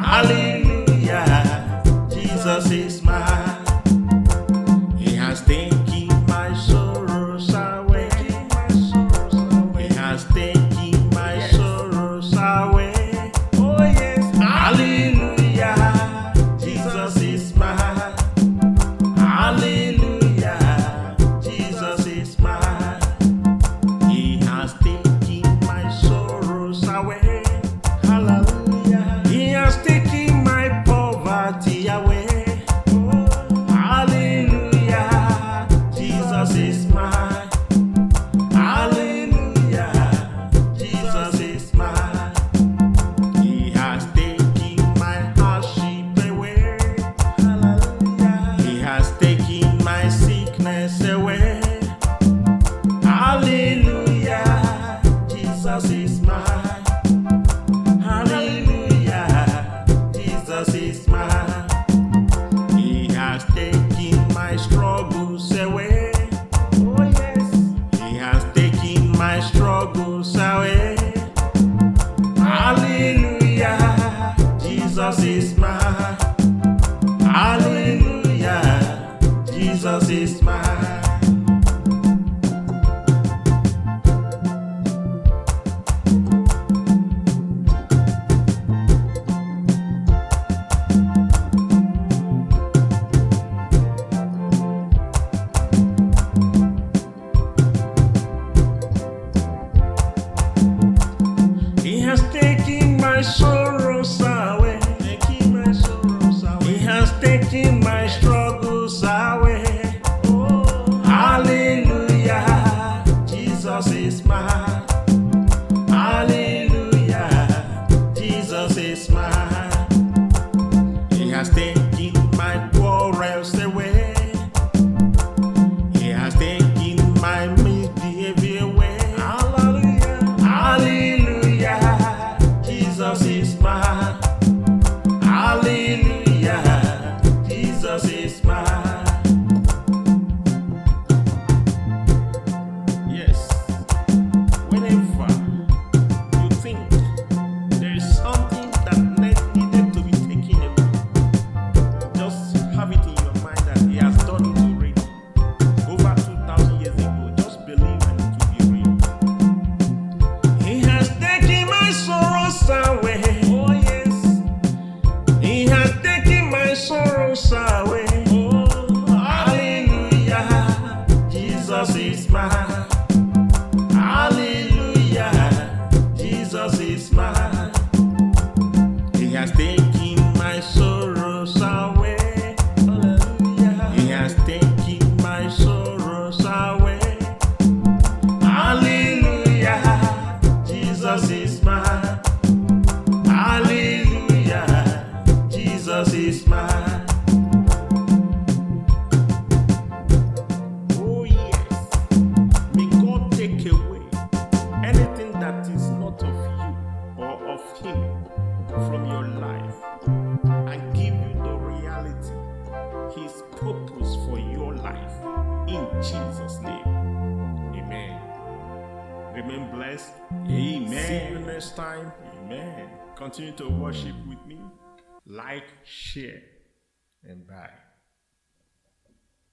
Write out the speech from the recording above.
Hallelujah, Jesus is mine. He has taken my sorrows away. He has taken my sorrows away. Oh yes, hallelujah, Jesus is mine. Hallelujah, Jesus is mine. He has taken my sorrows away. Hallelujah, He has taken my poverty away. Hallelujah, Jesus is mine. Hallelujah, Jesus is mine. He has taken my hardship away. Hallelujah, He has taken my sickness away. Hallelujah, Jesus is mine. Hallelujah, Jesus is mine. He has taken my struggles away. Oh yes, He has taken my struggles away. Hallelujah, Jesus is mine. Hallelujah, Jesus is mine. He has taken my sorrows away. He has taken my struggles away. Oh, hallelujah, Jesus is mine. Hallelujah, Jesus is mine. He has taken my quarrels away. He has taken my misbehavior away. Hallelujah, hallelujah, Jesus is mine. Hallelujah, Jesus is mine. Yes, whenever you think there is something that needed to be taken away, just have it in your mind that He has done it already. Over 2,000 years ago, just believe and it will be real. He has taken my sorrows away. Oh yes, He has taken my sorrows away. Oh, hallelujah, Jesus is mine. Hallelujah, Jesus is mine. He has taken my sorrows away. Hallelujah, He has taken my sorrows away. Hallelujah, Jesus is mine. Hallelujah, Jesus is mine. Oh yes, may God take away anything that is not of you or of Him from your life and give you the reality, His purpose for your life, in Jesus' name. Amen. Remain blessed. Amen. See you next time. Amen. Continue to worship with me. Like, share, and bye.